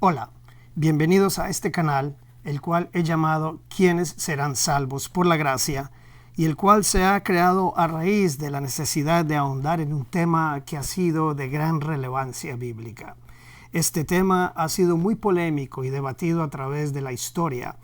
Hola, bienvenidos a este canal, el cual he llamado ¿Quiénes serán salvos por la gracia? Y el cual se ha creado a raíz de la necesidad de ahondar en un tema que ha sido de gran relevancia bíblica. Este tema ha sido muy polémico y debatido a través de la historia.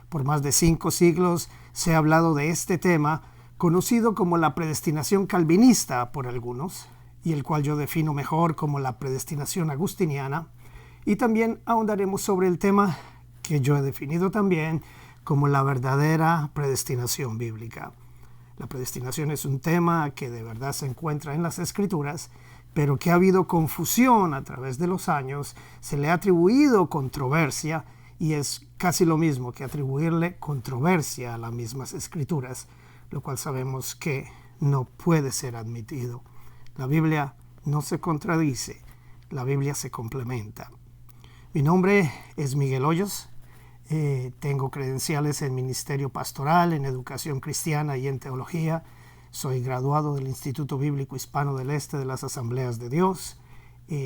Por más de 5 siglos se ha hablado de este tema, conocido como la predestinación calvinista por algunos, y el cual yo defino mejor como la predestinación agustiniana. Y también ahondaremos sobre el tema que yo he definido también como la verdadera predestinación bíblica. La predestinación es un tema que de verdad se encuentra en las Escrituras, pero que ha habido confusión a través de los años, se le ha atribuido controversia y es casi lo mismo que atribuirle controversia a las mismas Escrituras, lo cual sabemos que no puede ser admitido. La Biblia no se contradice, la Biblia se complementa. Mi nombre es Miguel Hoyos, tengo credenciales en ministerio pastoral, en educación cristiana y en teología. Soy graduado del Instituto Bíblico Hispano del Este de las Asambleas de Dios.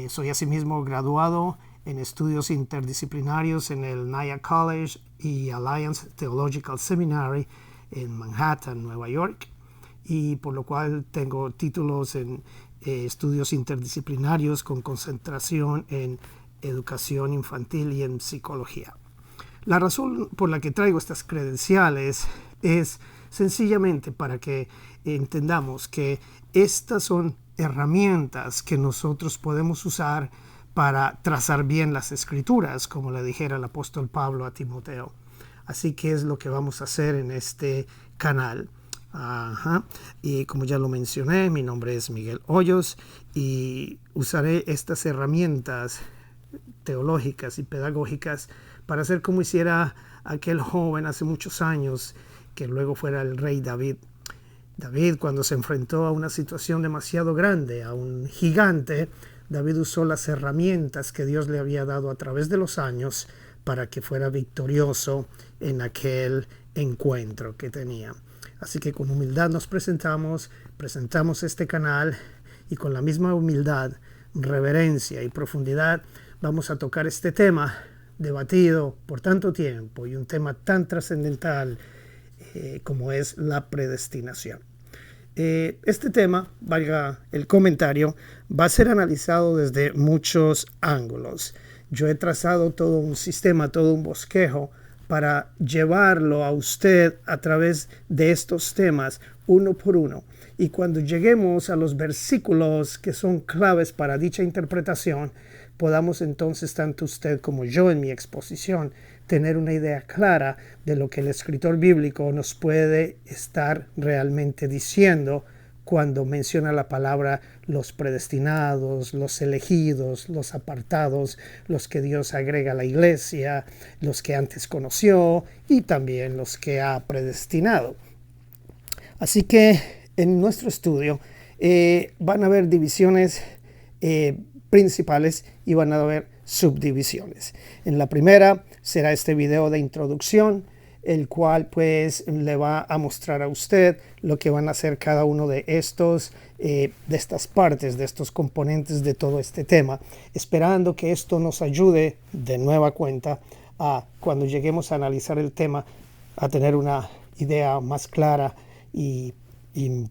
Soy asimismo graduado en estudios interdisciplinarios en el Naya College y Alliance Theological Seminary en Manhattan, Nueva York, y por lo cual tengo títulos en estudios interdisciplinarios con concentración en educación infantil y en psicología. La razón por la que traigo estas credenciales es sencillamente para que entendamos que estas son herramientas que nosotros podemos usar para trazar bien las Escrituras, como le dijera el apóstol Pablo a Timoteo. Así que es lo que vamos a hacer en este canal. Y como ya lo mencioné, mi nombre es Miguel Hoyos y usaré estas herramientas teológicas y pedagógicas para hacer como hiciera aquel joven hace muchos años que luego fuera el rey David. David, cuando se enfrentó a una situación demasiado grande, a un gigante, David usó las herramientas que Dios le había dado a través de los años para que fuera victorioso en aquel encuentro que tenía. Así que con humildad nos presentamos este canal y con la misma humildad, reverencia y profundidad vamos a tocar este tema debatido por tanto tiempo y un tema tan trascendental como es la predestinación. Este tema, valga el comentario, va a ser analizado desde muchos ángulos. Yo he trazado todo un sistema, todo un bosquejo para llevarlo a usted a través de estos temas uno por uno. Y cuando lleguemos a los versículos que son claves para dicha interpretación, podamos entonces, tanto usted como yo en mi exposición, tener una idea clara de lo que el escritor bíblico nos puede estar realmente diciendo cuando menciona la palabra los predestinados, los elegidos, los apartados, los que Dios agrega a la iglesia, los que antes conoció y también los que ha predestinado. Así que en nuestro estudio van a haber divisiones principales y van a haber subdivisiones. En la primera será este video de introducción, el cual pues le va a mostrar a usted lo que van a hacer cada uno de estas partes, de estos componentes de todo este tema, esperando que esto nos ayude de nueva cuenta a cuando lleguemos a analizar el tema a tener una idea más clara y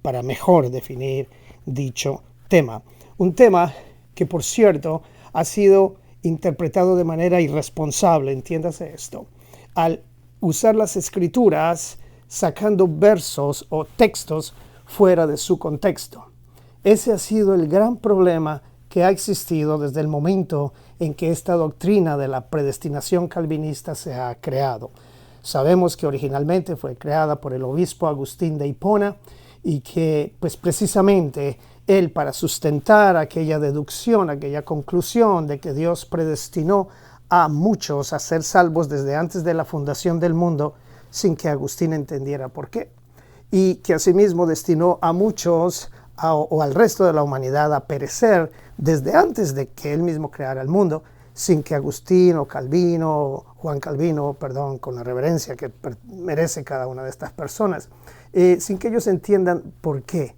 para mejor definir dicho tema. Un tema que, por cierto, ha sido interpretado de manera irresponsable, entiéndase esto, al usar las Escrituras sacando versos o textos fuera de su contexto. Ese ha sido el gran problema que ha existido desde el momento en que esta doctrina de la predestinación calvinista se ha creado. Sabemos que originalmente fue creada por el obispo Agustín de Hipona y que pues precisamente él, para sustentar aquella deducción, aquella conclusión de que Dios predestinó a muchos a ser salvos desde antes de la fundación del mundo, sin que Agustín entendiera por qué, y que asimismo destinó a muchos o al resto de la humanidad a perecer desde antes de que él mismo creara el mundo, sin que Agustín o Calvino, Juan Calvino, perdón, con la reverencia que merece cada una de estas personas, sin que ellos entiendan por qué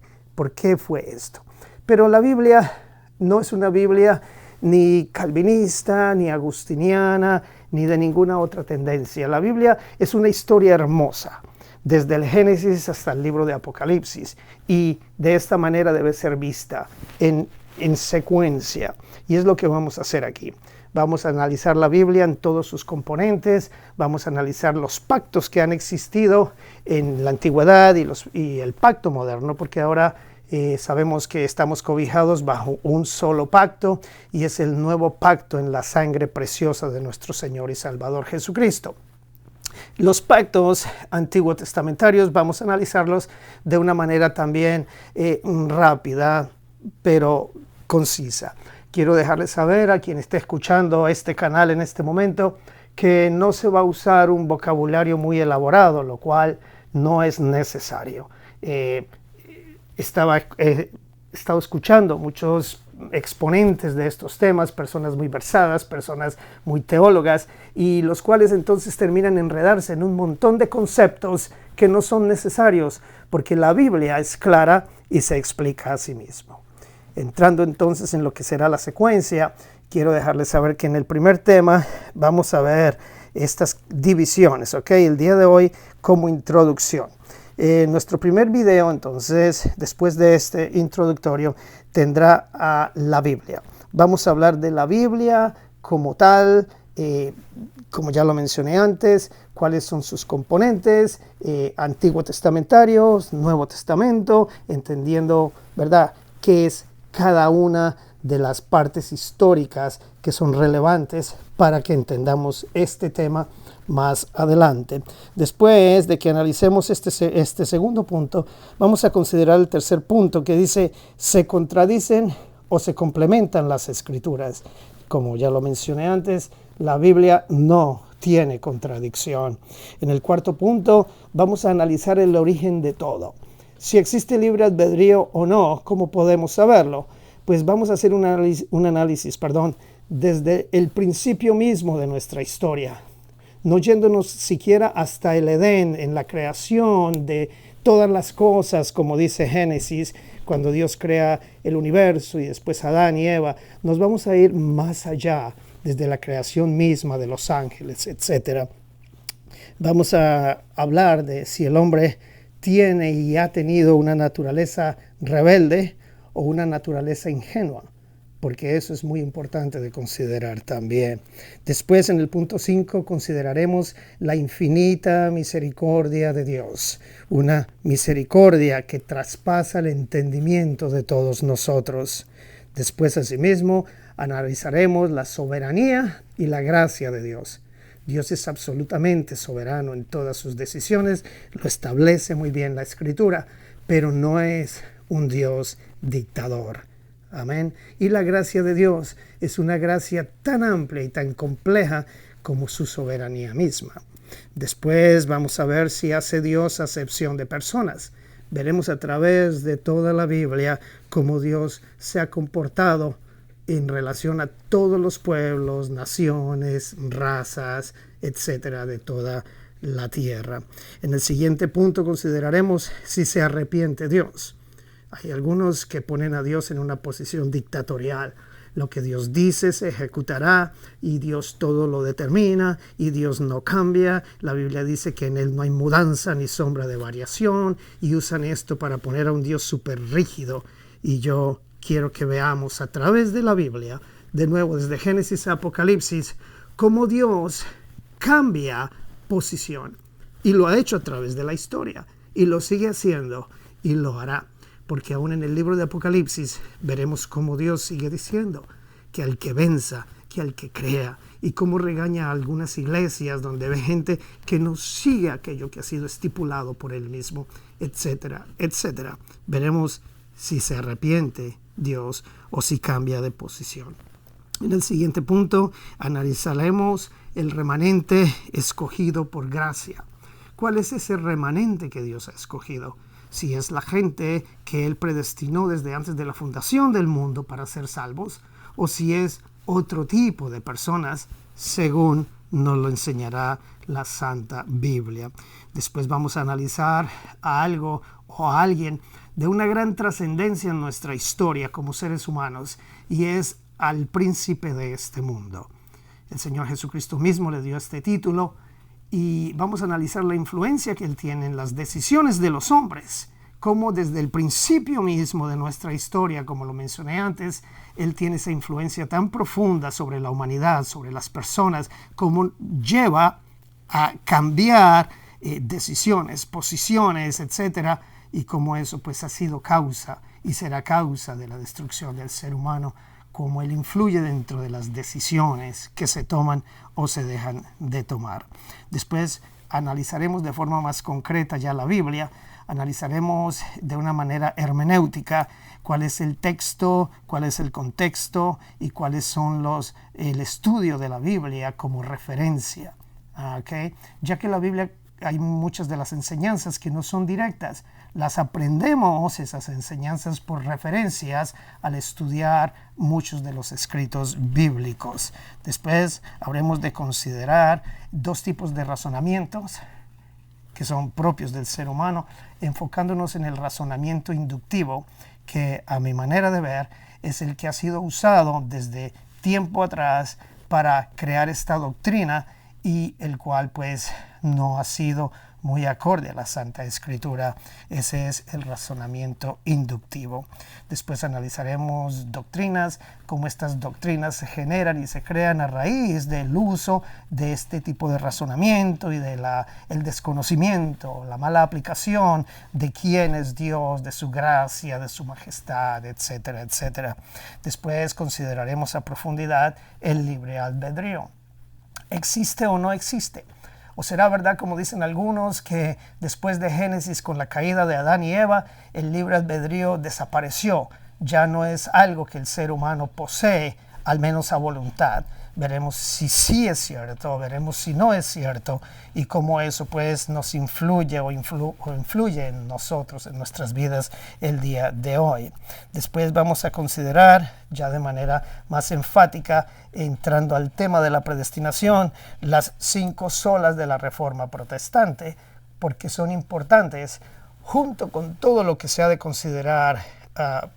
fue esto. Pero la Biblia no es una Biblia ni calvinista, ni agustiniana, ni de ninguna otra tendencia. La Biblia es una historia hermosa, desde el Génesis hasta el libro de Apocalipsis, y de esta manera debe ser vista en secuencia, y es lo que vamos a hacer aquí. Vamos a analizar la Biblia en todos sus componentes, vamos a analizar los pactos que han existido en la antigüedad y el pacto moderno, porque ahora sabemos que estamos cobijados bajo un solo pacto, y es el nuevo pacto en la sangre preciosa de nuestro Señor y Salvador Jesucristo. Los pactos antiguos testamentarios vamos a analizarlos de una manera también rápida, pero concisa. Quiero dejarles saber a quien esté escuchando este canal en este momento que no se va a usar un vocabulario muy elaborado, lo cual no es necesario. He estado escuchando muchos exponentes de estos temas, personas muy versadas, personas muy teólogas, y los cuales entonces terminan enredarse en un montón de conceptos que no son necesarios, porque la Biblia es clara y se explica a sí mismo. Entrando entonces en lo que será la secuencia, quiero dejarles saber que en el primer tema vamos a ver estas divisiones, ¿ok? El día de hoy como introducción. Nuestro primer video, entonces, después de este introductorio, tendrá a la Biblia. Vamos a hablar de la Biblia como tal, como ya lo mencioné antes, cuáles son sus componentes, Antiguo Testamentario, Nuevo Testamento, entendiendo, ¿verdad?, qué es cada una de las partes históricas que son relevantes para que entendamos este tema más adelante. Después de que analicemos este segundo punto, vamos a considerar el tercer punto, que dice: ¿se contradicen o se complementan las escrituras? Como ya lo mencioné antes, la Biblia no tiene contradicción. En el cuarto punto, vamos a analizar el origen de todo. Si existe libre albedrío o no, ¿cómo podemos saberlo? Pues vamos a hacer un análisis, desde el principio mismo de nuestra historia, no yéndonos siquiera hasta el Edén, en la creación de todas las cosas, como dice Génesis, cuando Dios crea el universo y después Adán y Eva. Nos vamos a ir más allá, desde la creación misma de los ángeles, etc. Vamos a hablar de si el hombre tiene y ha tenido una naturaleza rebelde o una naturaleza ingenua, porque eso es muy importante de considerar también. Después, en el punto 5, consideraremos la infinita misericordia de Dios, una misericordia que traspasa el entendimiento de todos nosotros. Después, asimismo, analizaremos la soberanía y la gracia de Dios. Dios es absolutamente soberano en todas sus decisiones, lo establece muy bien la Escritura, pero no es un Dios dictador. Amén. Y la gracia de Dios es una gracia tan amplia y tan compleja como su soberanía misma. Después vamos a ver si hace Dios acepción de personas. Veremos a través de toda la Biblia cómo Dios se ha comportado en relación a todos los pueblos, naciones, razas, etcétera, de toda la tierra. En el siguiente punto consideraremos si se arrepiente Dios. Hay algunos que ponen a Dios en una posición dictatorial. Lo que Dios dice se ejecutará y Dios todo lo determina y Dios no cambia. La Biblia dice que en Él no hay mudanza ni sombra de variación, y usan esto para poner a un Dios súper rígido. Y yo quiero que veamos a través de la Biblia, de nuevo desde Génesis a Apocalipsis, cómo Dios cambia posición. Y lo ha hecho a través de la historia. Y lo sigue haciendo y lo hará. Porque aún en el libro de Apocalipsis veremos cómo Dios sigue diciendo que al que venza, que al que crea, y cómo regaña a algunas iglesias donde ve gente que no sigue aquello que ha sido estipulado por Él mismo, etcétera, etcétera. Veremos si se arrepiente Dios o si cambia de posición. En el siguiente punto analizaremos el remanente escogido por gracia. ¿Cuál es ese remanente que Dios ha escogido? Si es la gente que Él predestinó desde antes de la fundación del mundo para ser salvos, o si es otro tipo de personas, según nos lo enseñará la Santa Biblia. Después vamos a analizar a algo o a alguien de una gran trascendencia en nuestra historia como seres humanos, y es al príncipe de este mundo. El Señor Jesucristo mismo le dio este título y vamos a analizar la influencia que Él tiene en las decisiones de los hombres, como desde el principio mismo de nuestra historia, como lo mencioné antes, Él tiene esa influencia tan profunda sobre la humanidad, sobre las personas, como lleva a cambiar decisiones, posiciones, etcétera, y como eso pues ha sido causa y será causa de la destrucción del ser humano, como Él influye dentro de las decisiones que se toman o se dejan de tomar. Después analizaremos de forma más concreta ya la Biblia, analizaremos de una manera hermenéutica cuál es el texto, cuál es el contexto y cuáles son el estudio de la Biblia como referencia. ¿Okay? Ya que la Biblia hay muchas de las enseñanzas que no son directas, las aprendemos esas enseñanzas por referencias al estudiar muchos de los escritos bíblicos. Después habremos de considerar dos tipos de razonamientos que son propios del ser humano, enfocándonos en el razonamiento inductivo, que a mi manera de ver es el que ha sido usado desde tiempo atrás para crear esta doctrina y el cual pues no ha sido muy acorde a la Santa Escritura. Ese es el razonamiento inductivo. Después analizaremos doctrinas, cómo estas doctrinas se generan y se crean a raíz del uso de este tipo de razonamiento y de el desconocimiento, la mala aplicación de quién es Dios, de su gracia, de su majestad, etcétera, etcétera. Después consideraremos a profundidad el libre albedrío. ¿Existe o no existe? ¿O será verdad, como dicen algunos, que después de Génesis, con la caída de Adán y Eva, el libre albedrío desapareció? Ya no es algo que el ser humano posee, al menos a voluntad. Veremos si sí es cierto, veremos si no es cierto y cómo eso pues nos influye o influye en nosotros, en nuestras vidas el día de hoy. Después vamos a considerar ya de manera más enfática, entrando al tema de la predestinación, las 5 solas de la Reforma Protestante, porque son importantes, junto con todo lo que se ha de considerar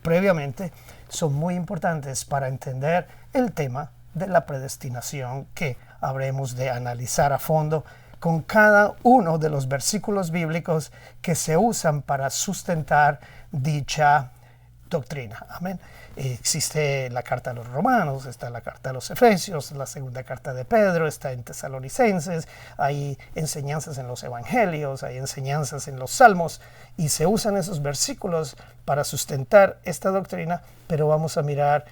previamente, son muy importantes para entender el tema de la predestinación que habremos de analizar a fondo con cada uno de los versículos bíblicos que se usan para sustentar dicha doctrina. Amén. Existe la carta a los Romanos, está la carta a los Efesios, la segunda carta de Pedro, está en Tesalonicenses, hay enseñanzas en los Evangelios, hay enseñanzas en los Salmos y se usan esos versículos para sustentar esta doctrina, pero vamos a mirar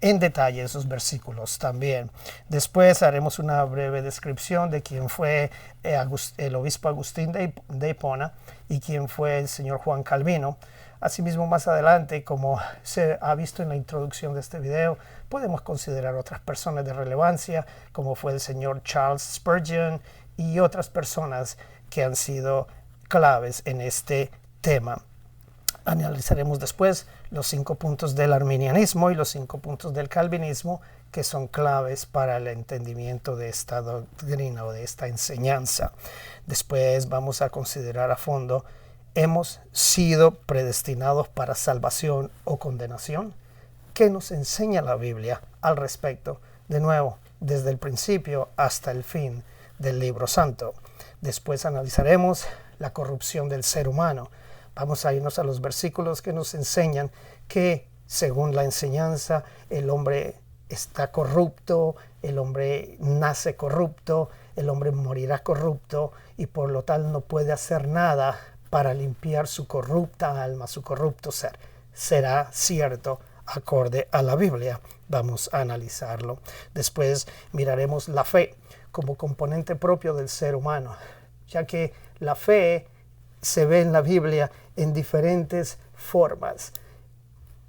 en detalle esos versículos también. Después haremos una breve descripción de quién fue el obispo Agustín de Hipona y quién fue el señor Juan Calvino. Asimismo, más adelante, como se ha visto en la introducción de este video, podemos considerar otras personas de relevancia, como fue el señor Charles Spurgeon y otras personas que han sido claves en este tema. Analizaremos después los 5 puntos del arminianismo y los 5 puntos del calvinismo que son claves para el entendimiento de esta doctrina o de esta enseñanza. Después vamos a considerar a fondo, ¿hemos sido predestinados para salvación o condenación? ¿Qué nos enseña la Biblia al respecto? De nuevo, desde el principio hasta el fin del libro santo. Después analizaremos la corrupción del ser humano. Vamos a irnos a los versículos que nos enseñan que, según la enseñanza, el hombre está corrupto, el hombre nace corrupto, el hombre morirá corrupto y por lo tal no puede hacer nada para limpiar su corrupta alma, su corrupto ser. ¿Será cierto acorde a la Biblia? Vamos a analizarlo. Después miraremos la fe como componente propio del ser humano, ya que la fe se ve en la Biblia en diferentes formas,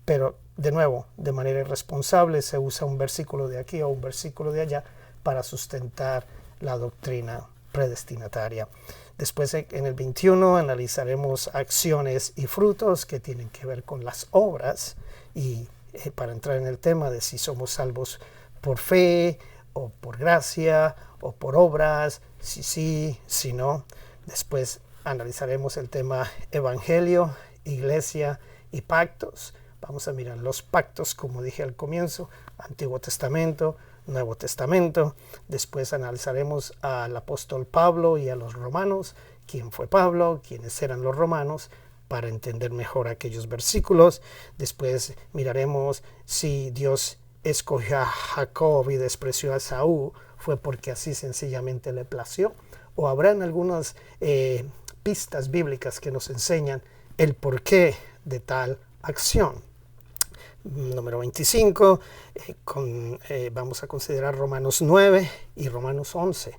pero de nuevo, de manera irresponsable se usa un versículo de aquí o un versículo de allá para sustentar la doctrina predestinataria. Después en el 21 analizaremos acciones y frutos que tienen que ver con las obras y para entrar en el tema de si somos salvos por fe o por gracia o por obras, si sí, si no. Después analizaremos el tema evangelio, iglesia y pactos Vamos a mirar los pactos, como dije al comienzo, Antiguo Testamento, Nuevo Testamento. Después analizaremos al apóstol Pablo y a los romanos, quién fue Pablo, quiénes eran los romanos, para entender mejor aquellos versículos. Después miraremos si Dios escogió a Jacob y despreció a Esaú, fue porque así sencillamente le plació, o habrán algunas pistas bíblicas que nos enseñan el porqué de tal acción. Número 25, vamos a considerar Romanos 9 y Romanos 11.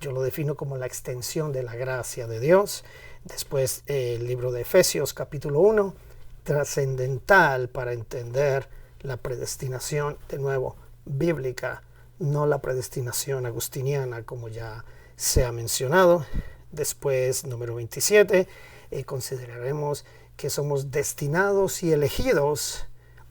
Yo lo defino como la extensión de la gracia de Dios. Después el libro de Efesios capítulo 1, trascendental para entender la predestinación, de nuevo, bíblica, no la predestinación agustiniana como ya se ha mencionado. Después, número 27, consideraremos que somos destinados y elegidos,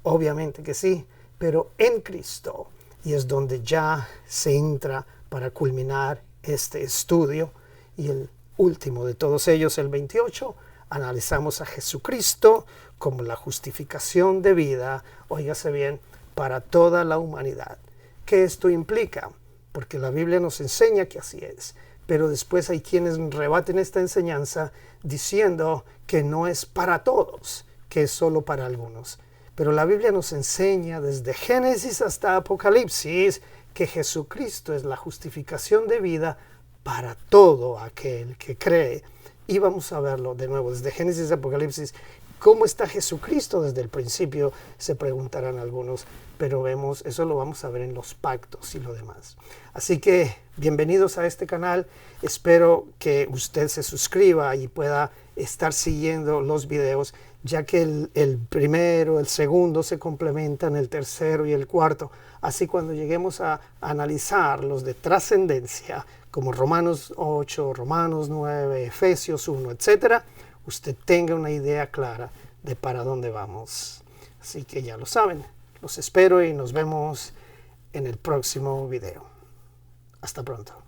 obviamente que sí, pero en Cristo. Y es donde ya se entra para culminar este estudio. Y el último de todos ellos, el 28, analizamos a Jesucristo como la justificación de vida, óigase bien, para toda la humanidad. ¿Qué esto implica? Porque la Biblia nos enseña que así es. Pero después hay quienes rebaten esta enseñanza diciendo que no es para todos, que es solo para algunos. Pero la Biblia nos enseña desde Génesis hasta Apocalipsis que Jesucristo es la justificación de vida para todo aquel que cree. Y vamos a verlo de nuevo desde Génesis a Apocalipsis. ¿Cómo está Jesucristo desde el principio? Se preguntarán algunos, pero vemos, eso lo vamos a ver en los pactos y lo demás. Así que bienvenidos a este canal. Espero que usted se suscriba y pueda estar siguiendo los videos, ya que el primero, el segundo se complementan, el tercero y el cuarto. Así cuando lleguemos a analizar los de trascendencia, como Romanos 8, Romanos 9, Efesios 1, etcétera, usted tenga una idea clara de para dónde vamos. Así que ya lo saben. Los espero y nos vemos en el próximo video. Hasta pronto.